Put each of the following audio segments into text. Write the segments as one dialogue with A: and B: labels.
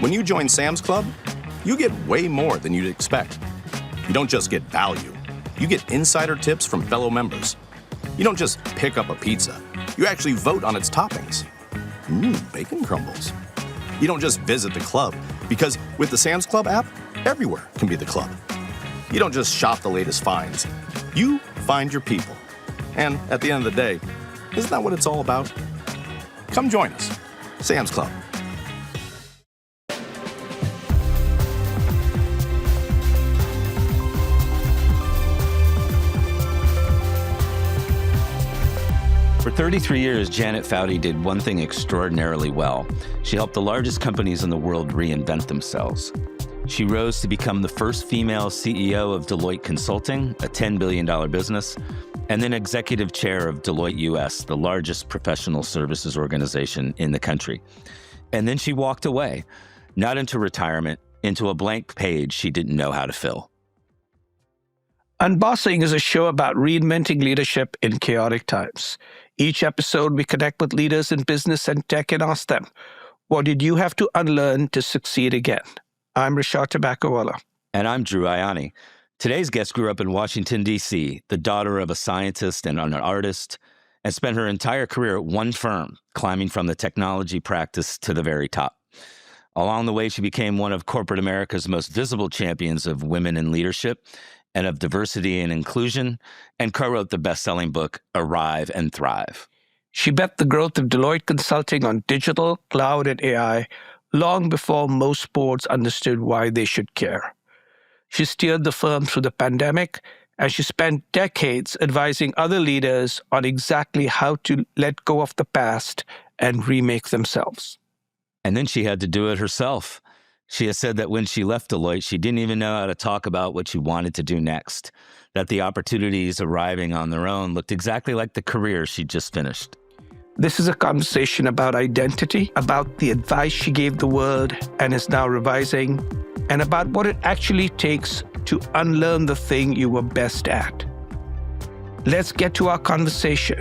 A: When you join Sam's Club, you get way more than you'd expect. You don't just get value. You get insider tips from fellow members. You don't just pick up a pizza. You actually vote on its toppings. Bacon crumbles. You don't just visit the club, because with the Sam's Club app, everywhere can be the club. You don't just shop the latest finds. You find your people. And at the end of the day, isn't that what it's all about? Come join us. Sam's Club.
B: For 33 years, Janet Foutty did one thing extraordinarily well. She helped the largest companies in the world reinvent themselves. She rose to become the first female CEO of Deloitte Consulting, a $10 billion business, and then executive chair of Deloitte US, the largest professional services organization in the country. And then she walked away, not into retirement, into a blank page she didn't know how to fill.
C: Unbossing is a show about reinventing leadership in chaotic times. Each episode, we connect with leaders in business and tech and ask them, what did you have to unlearn to succeed again? I'm Rishad Tobaccowala.
B: And I'm Drew Ianni. Today's guest grew up in Washington, D.C., the daughter of a scientist and an artist, and spent her entire career at one firm, climbing from the technology practice to the very top. Along the way, she became one of corporate America's most visible champions of women in leadership and of diversity and inclusion, and co-wrote the best-selling book, Arrive and Thrive.
C: She bet the growth of Deloitte Consulting on digital, cloud, and AI long before most boards understood why they should care. She steered the firm through the pandemic, and she spent decades advising other leaders on exactly how to let go of the past and remake themselves.
B: And then she had to do it herself. She has said that when she left Deloitte, she didn't even know how to talk about what she wanted to do next, that the opportunities arriving on their own looked exactly like the career she'd just finished.
C: This is a conversation about identity, about the advice she gave the world and is now revising, and about what it actually takes to unlearn the thing you were best at. Let's get to our conversation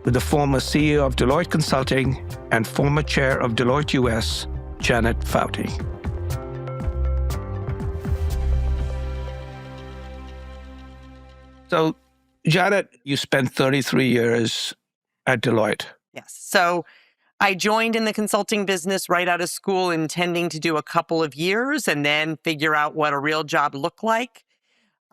C: with the former CEO of Deloitte Consulting and former Chair of Deloitte US, Janet Foutty. So, Janet, you spent 33 years at Deloitte.
D: Yes. So I joined in the consulting business right out of school, intending to do a couple of years and then figure out what a real job looked like.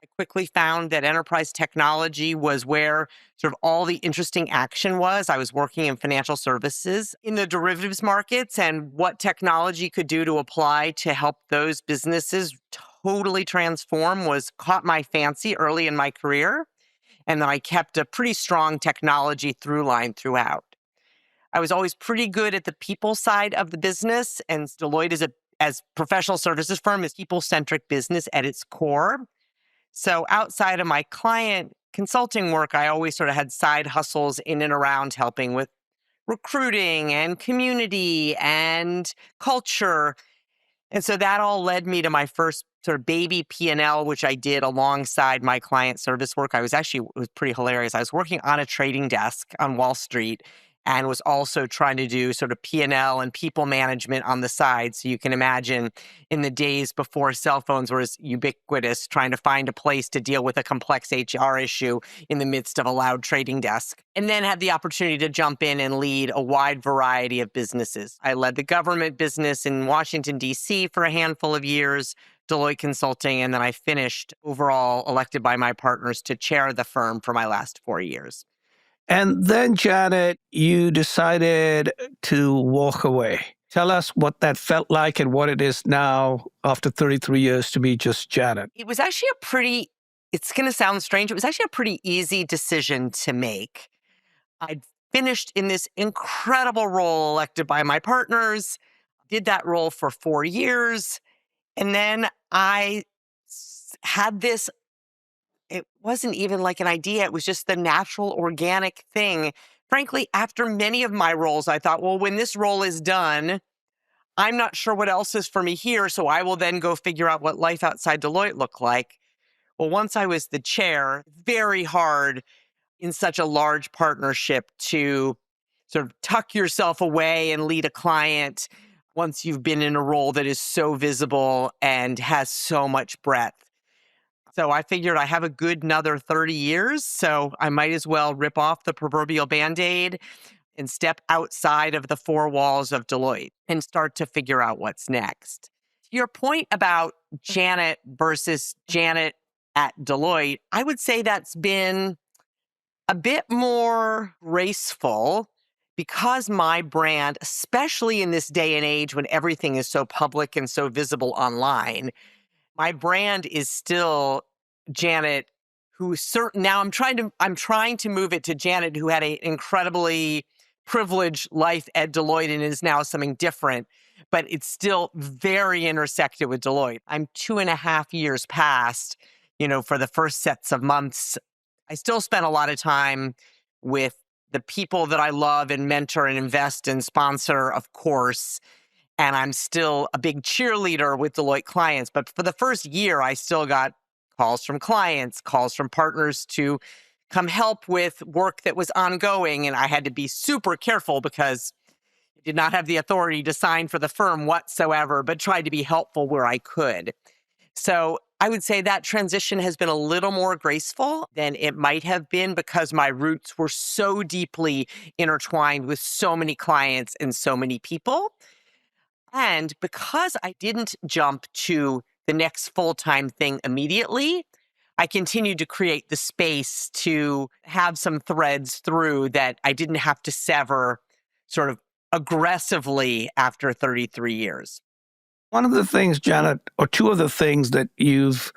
D: I quickly found that enterprise technology was where sort of all the interesting action was. I was working in financial services in the derivatives markets, and what technology could do to apply to help those businesses totally transform caught my fancy early in my career. And then I kept a pretty strong technology through line throughout. I was always pretty good at the people side of the business, and Deloitte as professional services firm is people-centric business at its core. So outside of my client consulting work, I always sort of had side hustles in and around helping with recruiting and community and culture. And so that all led me to my first sort of baby P&L, which I did alongside my client service work. It was pretty hilarious. I was working on a trading desk on Wall Street and was also trying to do sort of P&L and people management on the side. So you can imagine in the days before cell phones were as ubiquitous, trying to find a place to deal with a complex HR issue in the midst of a loud trading desk. And then had the opportunity to jump in and lead a wide variety of businesses. I led the government business in Washington, D.C. for a handful of years, Deloitte Consulting, and then I finished overall elected by my partners to chair the firm for my last 4 years.
C: And then, Janet, you decided to walk away. Tell us what that felt like and what it is now after 33 years to be just Janet.
D: It was actually it's going to sound strange, it was actually a pretty easy decision to make. I'd finished in this incredible role elected by my partners, did that role for 4 years, and then I had this. It wasn't even like an idea. It was just the natural, organic thing. Frankly, after many of my roles, I thought, well, when this role is done, I'm not sure what else is for me here, so I will then go figure out what life outside Deloitte looked like. Well, once I was the chair, very hard in such a large partnership to sort of tuck yourself away and lead a client. once you've been in a role that is so visible and has so much breadth. So I figured I have a good another 30 years, so I might as well rip off the proverbial Band-Aid and step outside of the four walls of Deloitte and start to figure out what's next. To your point about Janet versus Janet at Deloitte, I would say that's been a bit more graceful because my brand, especially in this day and age when everything is so public and so visible online, my brand is still Janet, who's certain now I'm trying to move it to Janet, who had an incredibly privileged life at Deloitte and is now something different, but it's still very intersected with Deloitte. I'm 2.5 years past, for the first sets of months. I still spend a lot of time with the people that I love and mentor and invest and sponsor, of course. And I'm still a big cheerleader with Deloitte clients. But for the first year, I still got calls from clients, calls from partners to come help with work that was ongoing. And I had to be super careful because I did not have the authority to sign for the firm whatsoever, but tried to be helpful where I could. So I would say that transition has been a little more graceful than it might have been because my roots were so deeply intertwined with so many clients and so many people. And because I didn't jump to the next full-time thing immediately, I continued to create the space to have some threads through that I didn't have to sever sort of aggressively after 33 years.
C: One of the things, Janet, or two of the things that you've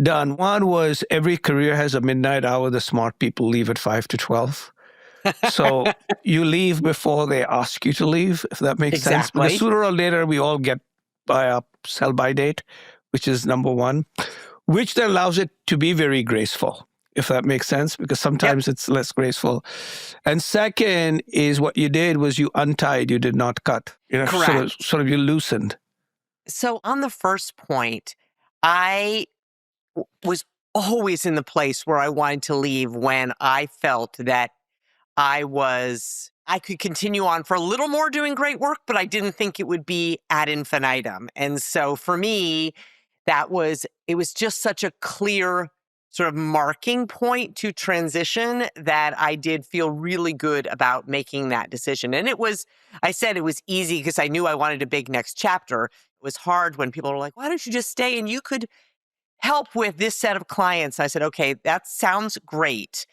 C: done, one was every career has a midnight hour. The smart people leave at 5 to 12. So you leave before they ask you to leave, if that makes sense. Because sooner or later, we all get by a sell-by date, which is number one, which then allows it to be very graceful, if that makes sense, because sometimes it's less graceful. And second is what you did was you untied, you did not cut.
D: Correct.
C: Sort of you loosened.
D: So on the first point, I was always in the place where I wanted to leave when I felt that I could continue on for a little more doing great work, but I didn't think it would be ad infinitum. And so for me, it was just such a clear sort of marking point to transition that I did feel really good about making that decision. And I said it was easy because I knew I wanted a big next chapter. It was hard when people were like, why don't you just stay and you could help with this set of clients? I said, okay, that sounds great.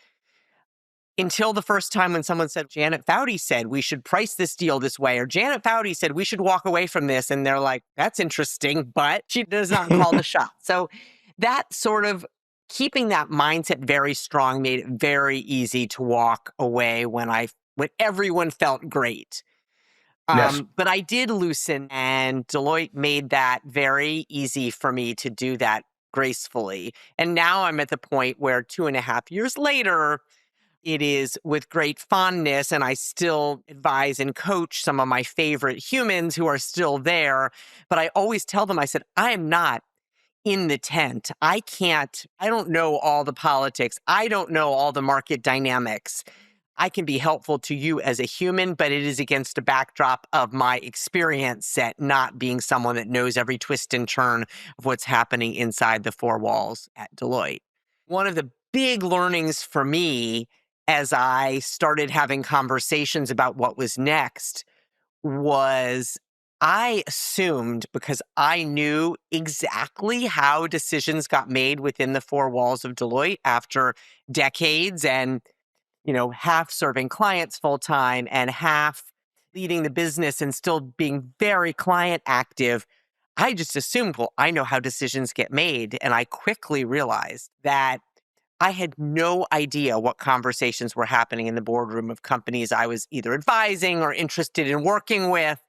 D: Until the first time when someone said, Janet Foutty said we should price this deal this way, or Janet Foutty said we should walk away from this. And they're like, that's interesting, but she does not call the shot. So that sort of keeping that mindset very strong made it very easy to walk away when everyone felt great.
C: Yes.
D: But I did loosen, and Deloitte made that very easy for me to do that gracefully. And now I'm at the point where 2.5 years later, it is with great fondness, and I still advise and coach some of my favorite humans who are still there. But I always tell them, I said, I am not in the tent. I don't know all the politics. I don't know all the market dynamics. I can be helpful to you as a human, but it is against a backdrop of my experience set, not being someone that knows every twist and turn of what's happening inside the four walls at Deloitte. One of the big learnings for me as I started having conversations about what was next was I assumed, because I knew exactly how decisions got made within the four walls of Deloitte after decades and, half serving clients full time and half leading the business and still being very client active. I just assumed, well, I know how decisions get made. And I quickly realized that I had no idea what conversations were happening in the boardroom of companies I was either advising or interested in working with,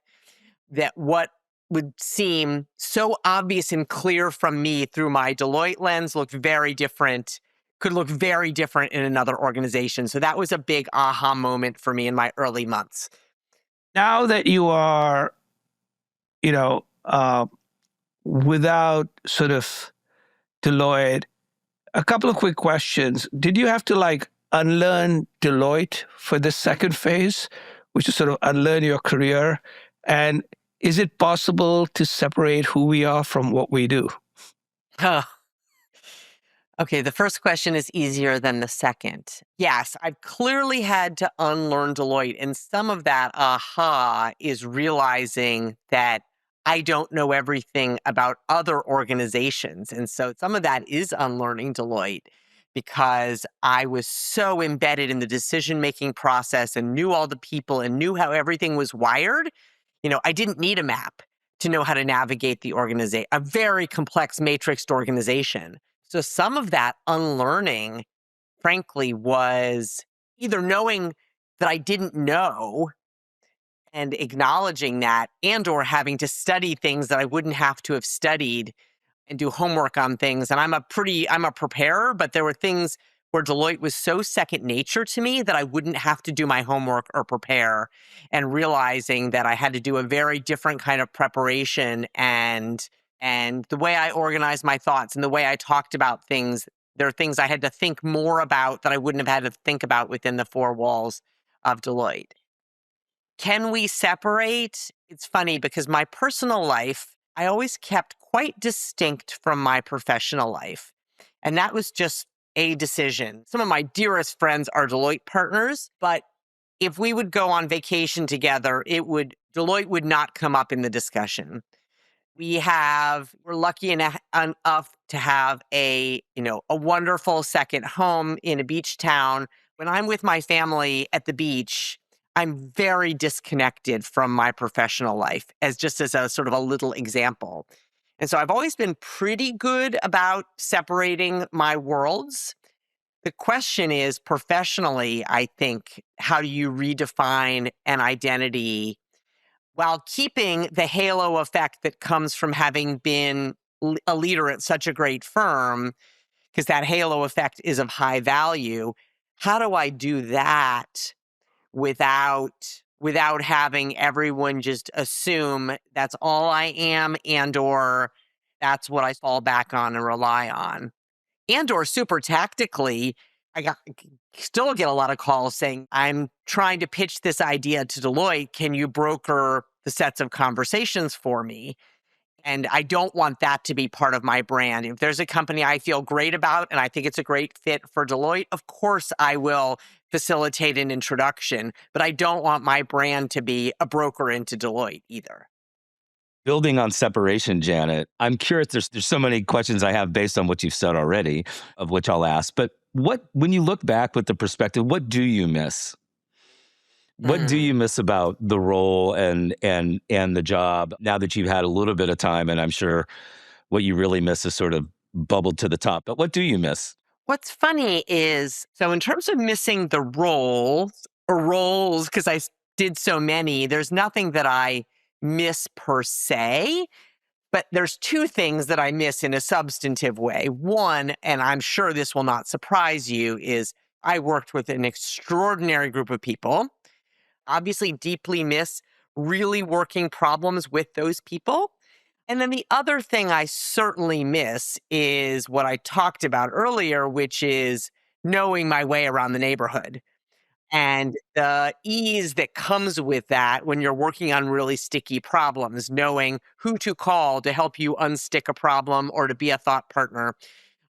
D: that what would seem so obvious and clear from me through my Deloitte lens could look very different in another organization. So that was a big aha moment for me in my early months.
C: Now that you are, without sort of Deloitte, a couple of quick questions. Did you have to unlearn Deloitte for the second phase, which is sort of unlearn your career? And Is it possible to separate who we are from what we do?
D: Huh. Okay, the first question is easier than the second. Yes, I've clearly had to unlearn Deloitte. And some of that aha is realizing that I don't know everything about other organizations. And so some of that is unlearning Deloitte because I was so embedded in the decision making process and knew all the people and knew how everything was wired. I didn't need a map to know how to navigate the organization, a very complex matrixed organization. So some of that unlearning, frankly, was either knowing that I didn't know and acknowledging that, and or having to study things that I wouldn't have to have studied and do homework on things. And I'm a preparer, but there were things where Deloitte was so second nature to me that I wouldn't have to do my homework or prepare, and realizing that I had to do a very different kind of preparation and the way I organized my thoughts and the way I talked about things. There are things I had to think more about that I wouldn't have had to think about within the four walls of Deloitte. Can we separate? It's funny because my personal life, I always kept quite distinct from my professional life. And that was just a decision. Some of my dearest friends are Deloitte partners, but if we would go on vacation together, Deloitte would not come up in the discussion. We're lucky enough to have a wonderful second home in a beach town. When I'm with my family at the beach, I'm very disconnected from my professional life, as a sort of a little example. And so I've always been pretty good about separating my worlds. The question is, professionally, I think, how do you redefine an identity while keeping the halo effect that comes from having been a leader at such a great firm, because that halo effect is of high value? How do I do that without having everyone just assume that's all I am, and or that's what I fall back on and rely on? And or super tactically, still get a lot of calls saying, I'm trying to pitch this idea to Deloitte. Can you broker the sets of conversations for me? And I don't want that to be part of my brand. If there's a company I feel great about and I think it's a great fit for Deloitte, of course I will facilitate an introduction, but I don't want my brand to be a broker into Deloitte either.
B: Building on separation, Janet, I'm curious. There's so many questions I have based on what you've said already, of which I'll ask. But when you look back with the perspective, what do you miss? What do you miss about the role and the job now that you've had a little bit of time? And I'm sure what you really miss is sort of bubbled to the top. But what do you miss?
D: What's funny is, so in terms of missing the roles, because did so many, there's nothing that I miss per se, but there's two things that I miss in a substantive way. One, and I'm sure this will not surprise you, is I worked with an extraordinary group of people. Obviously, deeply miss really working problems with those people. And then the other thing I certainly miss is what I talked about earlier, which is knowing my way around the neighborhood and the ease that comes with that when you're working on really sticky problems, knowing who to call to help you unstick a problem or to be a thought partner.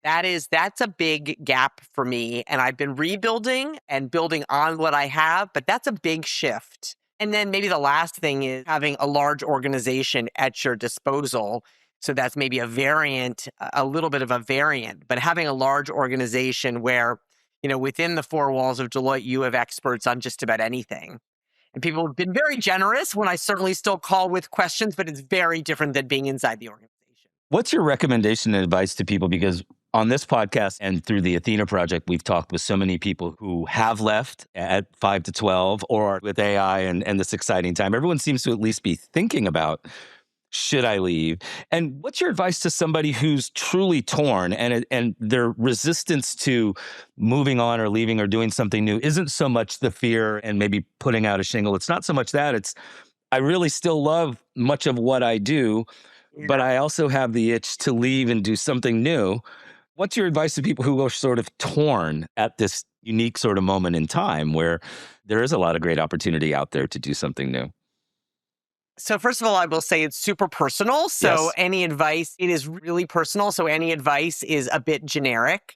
D: That's a big gap for me. And I've been rebuilding and building on what I have, but that's a big shift. And then maybe the last thing is having a large organization at your disposal. So that's maybe a little bit of a variant, but having a large organization where, within the four walls of Deloitte, you have experts on just about anything. And people have been very generous when I certainly still call with questions, but it's very different than being inside the organization.
B: What's your recommendation and advice to people? Because on this podcast and through the Athena Project, we've talked with so many people who have left at 5 to 12 or with AI and this exciting time. Everyone seems to at least be thinking about, should I leave? And what's your advice to somebody who's truly torn and their resistance to moving on or leaving or doing something new isn't so much the fear and maybe putting out a shingle. It's not so much that. It's, I really still love much of what I do, but I also have the itch to leave and do something new. What's your advice to people who are sort of torn at this unique sort of moment in time where there is a lot of great opportunity out there to do something new?
D: So first of all, I will say it's super personal. So
C: Yes.
D: any advice, it is really personal. So any advice is a bit generic.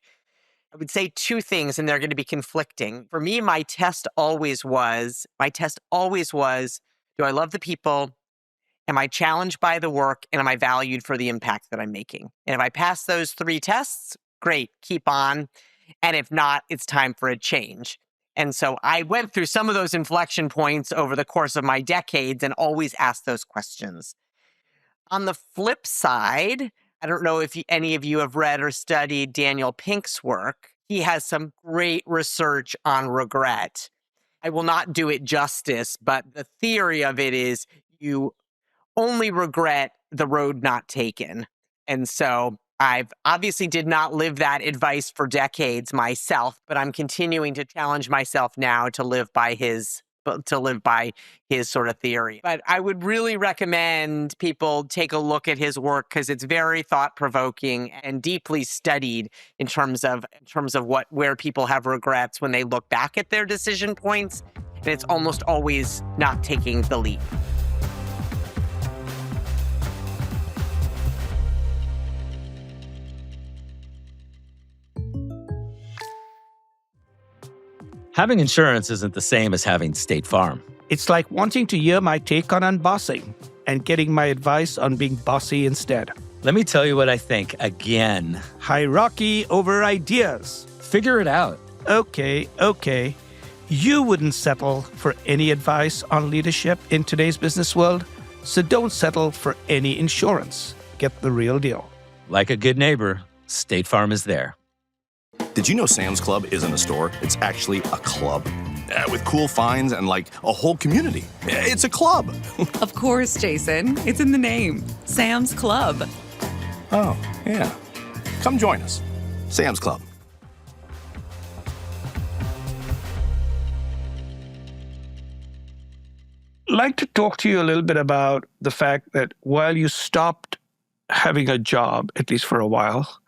D: I would say two things, and they're going to be conflicting. For me, my test always was, do I love the people? Am I challenged by the work? And am I valued for the impact that I'm making? And if I pass those three tests, great, keep on. And if not, it's time for a change. And so I went through some of those inflection points over the course of my decades and always asked those questions. On the flip side, I don't know if any of you have read or studied Daniel Pink's work. He has some great research on regret. I will not do it justice, but the theory of it is you only regret the road not taken. And so I've obviously did not live that advice for decades myself, but I'm continuing to challenge myself now to live by his sort of theory. But I would really recommend people take a look at his work because it's very thought-provoking and deeply studied in terms of where people have regrets when they look back at their decision points. And it's almost always not taking the leap.
B: Having insurance isn't the same as having State Farm.
C: It's like wanting to hear my take on unbossing and getting my advice on being bossy instead.
B: Let me tell you what I think again.
C: Hierarchy over ideas.
B: Figure it out.
C: Okay. You wouldn't settle for any advice on leadership in today's business world, so don't settle for any insurance. Get the real deal.
B: Like a good neighbor, State Farm is there.
A: Did you know Sam's Club isn't a store? It's actually a club. With cool finds and like a whole community. It's a club.
E: Of course, Jason. It's in the name. Sam's Club.
A: Oh, yeah. Come join us. Sam's Club.
C: I'd like to talk to you a little bit about the fact that while you stopped having a job, at least for a while,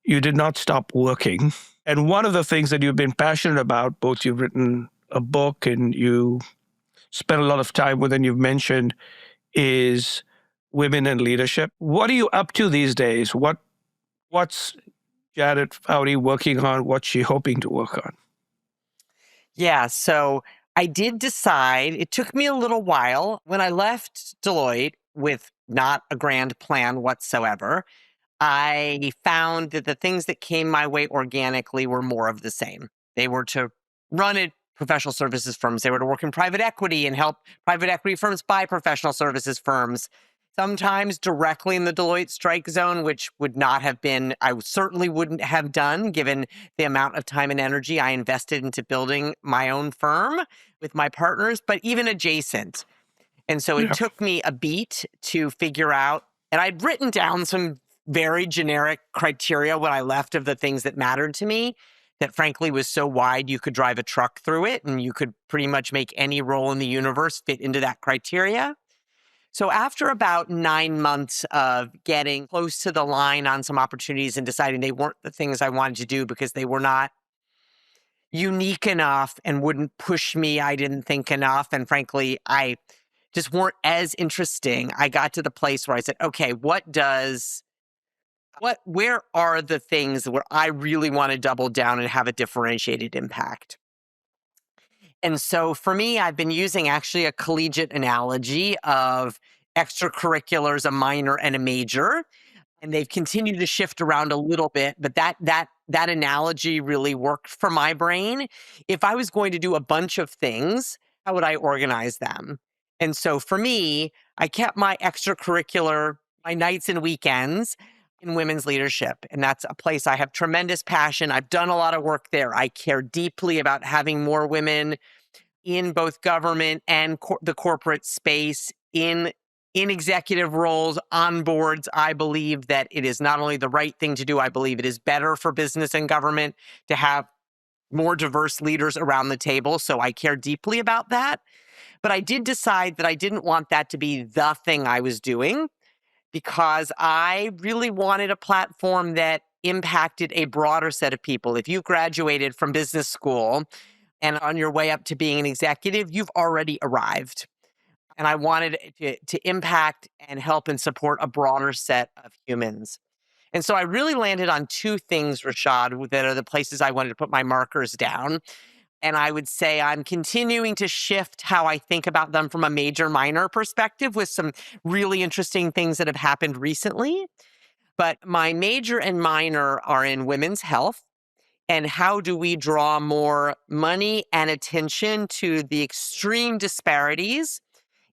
C: you did not stop working. And one of the things that you've been passionate about, both you've written a book and you spent a lot of time with, and you've mentioned, is women in leadership. What are you up to these days? What's Janet Foutty working on? What's she hoping to work on?
D: Yeah, so I did decide, it took me a little while. When I left Deloitte with not a grand plan whatsoever, I found that the things that came my way organically were more of the same. They were to run at professional services firms. They were to work in private equity and help private equity firms buy professional services firms, sometimes directly in the Deloitte strike zone, which I certainly wouldn't have done given the amount of time and energy I invested into building my own firm with my partners, but even adjacent. And so it took me a beat to figure out, and I'd written down some very generic criteria when I left of the things that mattered to me that frankly was so wide you could drive a truck through it and you could pretty much make any role in the universe fit into that criteria. So after about 9 months of getting close to the line on some opportunities and deciding they weren't the things I wanted to do because they were not unique enough and wouldn't push me, I didn't think enough, and frankly, I just weren't as interesting, I got to the place where I said, okay, where are the things where I really want to double down and have a differentiated impact? And so for me, I've been using actually a collegiate analogy of extracurriculars, a minor and a major, and they've continued to shift around a little bit, but that analogy really worked for my brain. If I was going to do a bunch of things, how would I organize them? And so for me, I kept my extracurricular, my nights and weekends in women's leadership. And that's a place I have tremendous passion. I've done a lot of work there. I care deeply about having more women in both government and the corporate space, in executive roles, on boards. I believe that it is not only the right thing to do, I believe it is better for business and government to have more diverse leaders around the table. So I care deeply about that. But I did decide that I didn't want that to be the thing I was doing, because I really wanted a platform that impacted a broader set of people. If you graduated from business school and on your way up to being an executive, you've already arrived. And I wanted to impact and help and support a broader set of humans. And so I really landed on two things, Rishad, that are the places I wanted to put my markers down. And I would say I'm continuing to shift how I think about them from a major minor perspective with some really interesting things that have happened recently. But my major and minor are in women's health and how do we draw more money and attention to the extreme disparities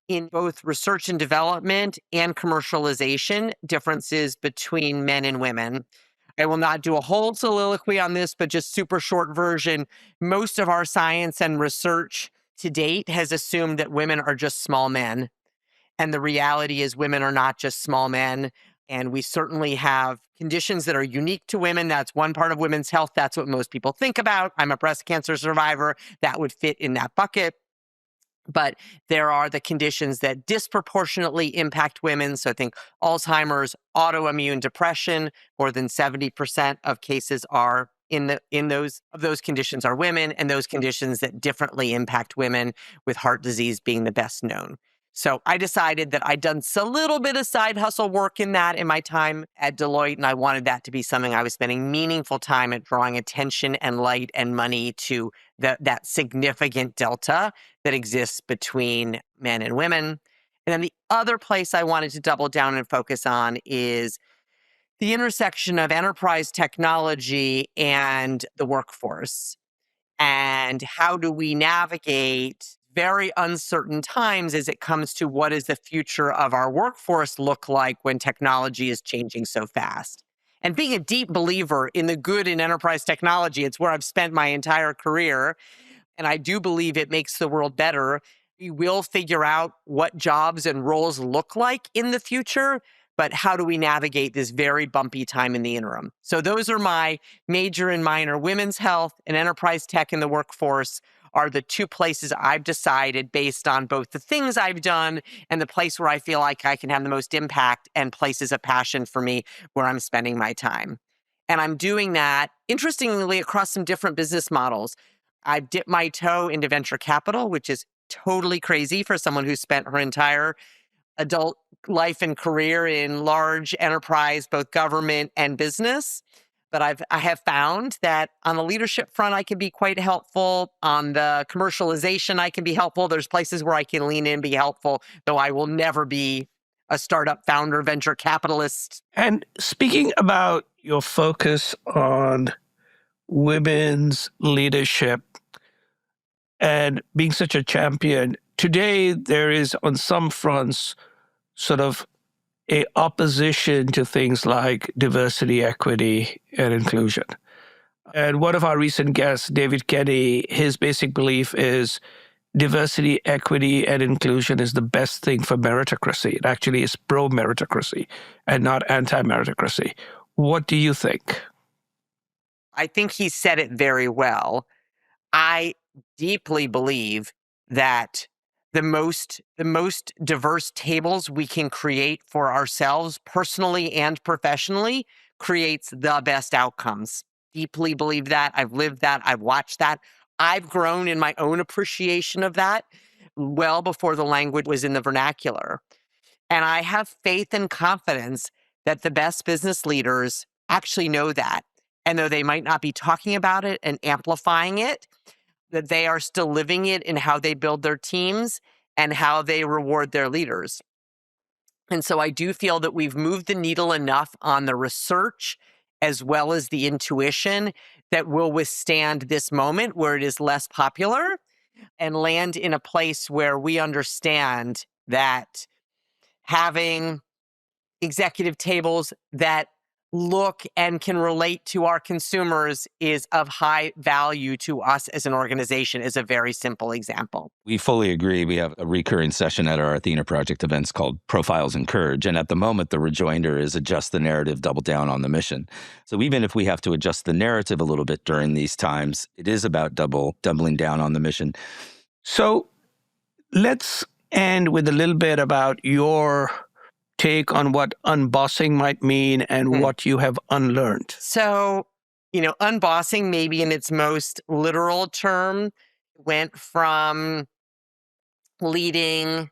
D: in both research and development and commercialization differences between men and women. I will not do a whole soliloquy on this, but just super short version. Most of our science and research to date has assumed that women are just small men. And the reality is, women are not just small men. And we certainly have conditions that are unique to women. That's one part of women's health. That's what most people think about. I'm a breast cancer survivor. That would fit in that bucket. But there are the conditions that disproportionately impact women. So think Alzheimer's, autoimmune depression. More than 70% of cases are in those conditions are women, and those conditions that differently impact women, with heart disease being the best known. So I decided that I'd done a little bit of side hustle work in that in my time at Deloitte, and I wanted that to be something I was spending meaningful time at, drawing attention and light and money to that significant delta that exists between men and women. And then the other place I wanted to double down and focus on is the intersection of enterprise technology and the workforce. And how do we navigate very uncertain times as it comes to what does the future of our workforce look like when technology is changing so fast? And being a deep believer in the good in enterprise technology, it's where I've spent my entire career. And I do believe it makes the world better. We will figure out what jobs and roles look like in the future, but how do we navigate this very bumpy time in the interim? So those are my major and minor. Women's health and enterprise tech in the workforce are the two places I've decided, based on both the things I've done and the place where I feel like I can have the most impact, and places of passion for me where I'm spending my time. And I'm doing that, interestingly, across some different business models. I've dipped my toe into venture capital, which is totally crazy for someone who spent her entire adult life and career in large enterprise, both government and business. But I have found that on the leadership front, I can be quite helpful. On the commercialization, I can be helpful. There's places where I can lean in and be helpful, though I will never be a startup founder, venture capitalist.
C: And speaking about your focus on women's leadership and being such a champion, today there is on some fronts sort of a opposition to things like diversity, equity, and inclusion. And one of our recent guests, David Kenny, his basic belief is diversity, equity, and inclusion is the best thing for meritocracy. It actually is pro-meritocracy and not anti-meritocracy. What do you think?
D: I think he said it very well. I deeply believe that the most diverse tables we can create for ourselves personally and professionally creates the best outcomes. Deeply believe that. I've lived that. I've watched that. I've grown in my own appreciation of that well before the language was in the vernacular. And I have faith and confidence that the best business leaders actually know that. And though they might not be talking about it and amplifying it, that they are still living it in how they build their teams and how they reward their leaders. And so I do feel that we've moved the needle enough on the research as well as the intuition that will withstand this moment where it is less popular, and land in a place where we understand that having executive tables that look and can relate to our consumers is of high value to us as an organization, is a very simple example.
B: We fully agree. We have a recurring session at our Athena Project events called Profiles and Courage. And at the moment, the rejoinder is adjust the narrative, double down on the mission. So even if we have to adjust the narrative a little bit during these times, it is about doubling down on the mission.
C: So let's end with a little bit about your take on what unbossing might mean and what you have unlearned.
D: So, unbossing, maybe in its most literal term, went from leading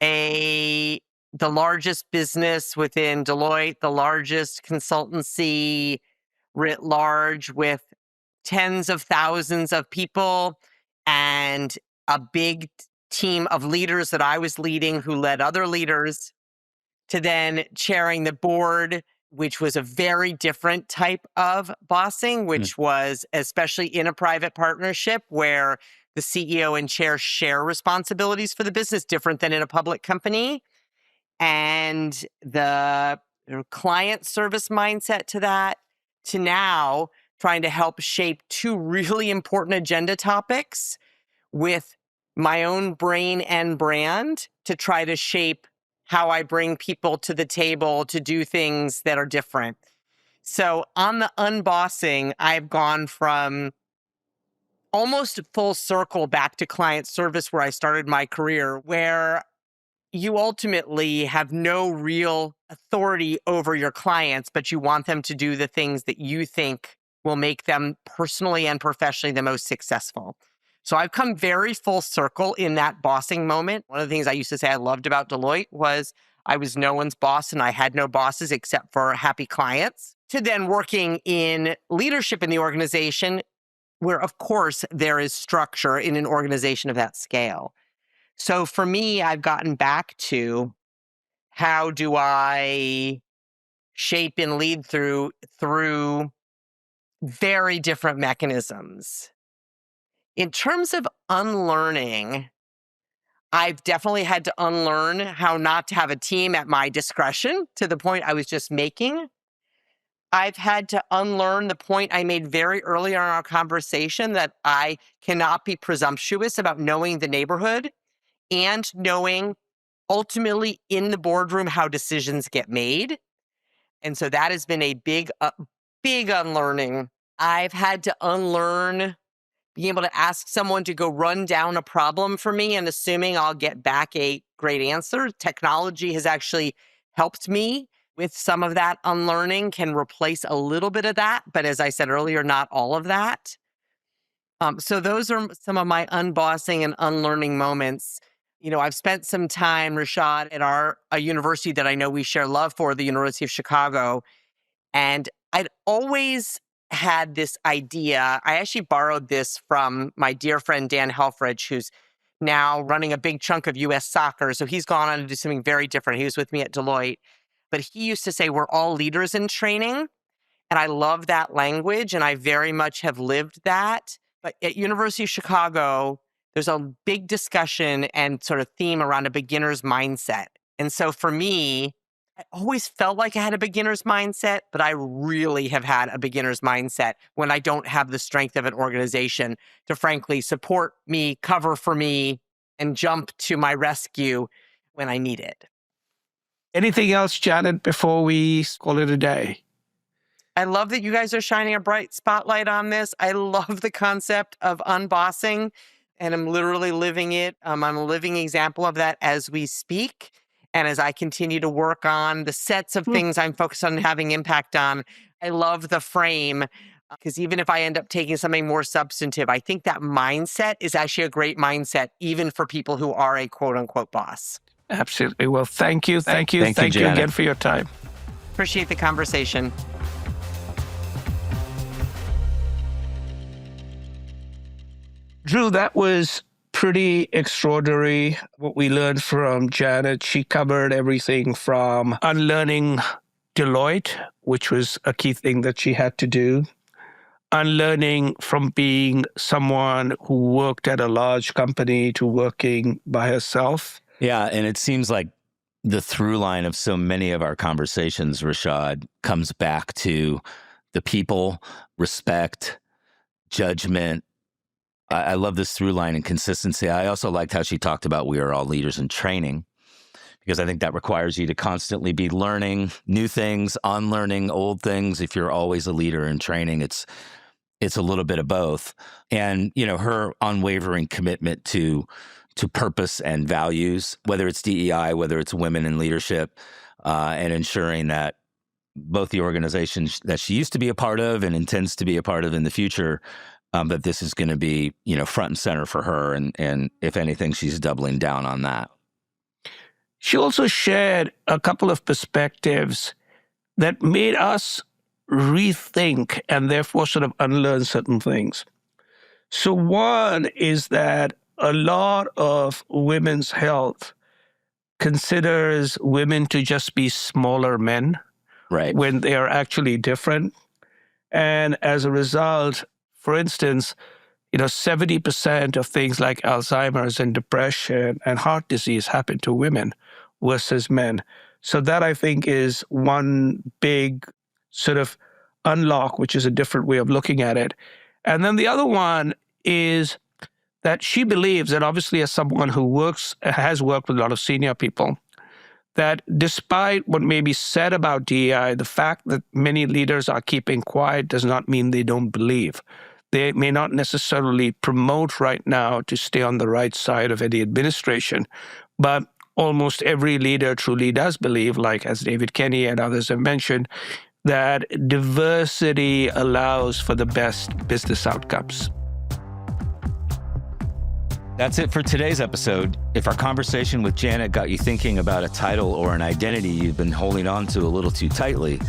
D: the largest business within Deloitte, the largest consultancy writ large with tens of thousands of people and a big team of leaders that I was leading who led other leaders, to then chairing the board, which was a very different type of bossing, which was especially in a private partnership where the CEO and chair share responsibilities for the business, different than in a public company. And the client service mindset to that, to now trying to help shape two really important agenda topics with my own brain and brand to try to shape how I bring people to the table to do things that are different. So on the unbossing, I've gone from almost full circle back to client service where I started my career, where you ultimately have no real authority over your clients, but you want them to do the things that you think will make them personally and professionally the most successful. So I've come very full circle in that bossing moment. One of the things I used to say I loved about Deloitte was I was no one's boss and I had no bosses except for happy clients, to then working in leadership in the organization where, of course, there is structure in an organization of that scale. So for me, I've gotten back to how do I shape and lead through very different mechanisms. In terms of unlearning, I've definitely had to unlearn how not to have a team at my discretion to the point I was just making. I've had to unlearn the point I made very early in our conversation that I cannot be presumptuous about knowing the neighborhood and knowing ultimately in the boardroom how decisions get made. And so that has been a big unlearning. I've had to unlearn being able to ask someone to go run down a problem for me and assuming I'll get back a great answer. Technology has actually helped me with some of that unlearning, can replace a little bit of that. But as I said earlier, not all of that. So those are some of my unbossing and unlearning moments. You know, I've spent some time, Rishad, at a university that I know we share love for, the University of Chicago. And I'd always had this idea. I actually borrowed this from my dear friend, Dan Helfrich, who's now running a big chunk of US soccer. So he's gone on to do something very different. He was with me at Deloitte. But he used to say, we're all leaders in training. And I love that language. And I very much have lived that. But at University of Chicago, there's a big discussion and sort of theme around a beginner's mindset. And so for me, I always felt like I had a beginner's mindset, but I really have had a beginner's mindset when I don't have the strength of an organization to frankly support me, cover for me, and jump to my rescue when I need it.
C: Anything else, Janet, before we call it a day?
D: I love that you guys are shining a bright spotlight on this. I love the concept of unbossing, and I'm literally living it. I'm a living example of that as we speak. And as I continue to work on the sets of things I'm focused on having impact on, I love the frame, because even if I end up taking something more substantive, I think that mindset is actually a great mindset, even for people who are a quote unquote boss.
C: Absolutely. Well, thank you. Thank you
B: Janet.
C: again for your time.
D: Appreciate the conversation.
C: Drew, that was pretty extraordinary what we learned from Janet. She covered everything from unlearning Deloitte, which was a key thing that she had to do, unlearning from being someone who worked at a large company to working by herself.
B: Yeah, and it seems like the through line of so many of our conversations, Rishad, comes back to the people, respect, judgment. I love this through line and consistency. I also liked how she talked about we are all leaders in training, because I think that requires you to constantly be learning new things, unlearning old things. If you're always a leader in training, it's a little bit of both. And, you know, her unwavering commitment to purpose and values, whether it's DEI, whether it's women in leadership, and ensuring that both the organizations that she used to be a part of and intends to be a part of in the future, that this is going to be, you know, front and center for her. And if anything, she's doubling down on that.
C: She also shared a couple of perspectives that made us rethink and therefore sort of unlearn certain things. So one is that a lot of women's health considers women to just be smaller men,
B: Right.
C: when they are actually different. And as a result, for instance, 70% of things like Alzheimer's and depression and heart disease happen to women versus men. So that, I think, is one big sort of unlock, which is a different way of looking at it. And then the other one is that she believes that, obviously, as someone who has worked with a lot of senior people, that despite what may be said about DEI, the fact that many leaders are keeping quiet does not mean they don't believe. They may not necessarily promote right now to stay on the right side of any administration, but almost every leader truly does believe, like as David Kenny and others have mentioned, that diversity allows for the best business outcomes.
B: That's it for today's episode. If our conversation with Janet got you thinking about a title or an identity you've been holding on to a little too tightly,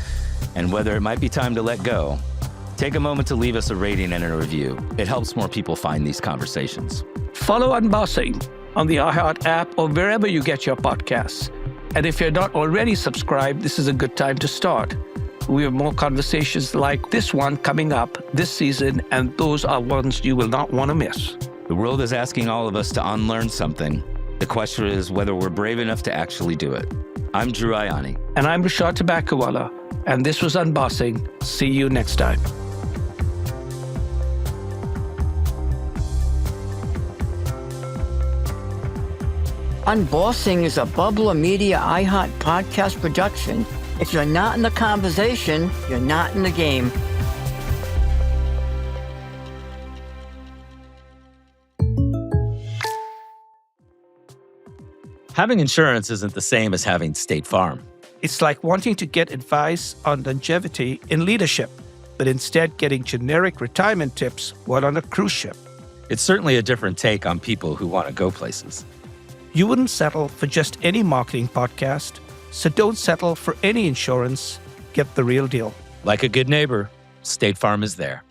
B: and whether it might be time to let go, take a moment to leave us a rating and a review. It helps more people find these conversations.
C: Follow Unbossing on the iHeart app or wherever you get your podcasts. And if you're not already subscribed, this is a good time to start. We have more conversations like this one coming up this season, and those are ones you will not want to miss.
B: The world is asking all of us to unlearn something. The question is whether we're brave enough to actually do it. I'm Drew Ianni.
C: And I'm Rishad Tobaccowala. And this was Unbossing. See you next time.
F: Unbossing is a Bubbler Media iHeart podcast production. If you're not in the conversation, you're not in the game.
B: Having insurance isn't the same as having State Farm.
C: It's like wanting to get advice on longevity in leadership, but instead getting generic retirement tips while on a cruise ship.
B: It's certainly a different take on people who want to go places.
C: You wouldn't settle for just any marketing podcast, so don't settle for any insurance. Get the real deal.
B: Like a good neighbor, State Farm is there.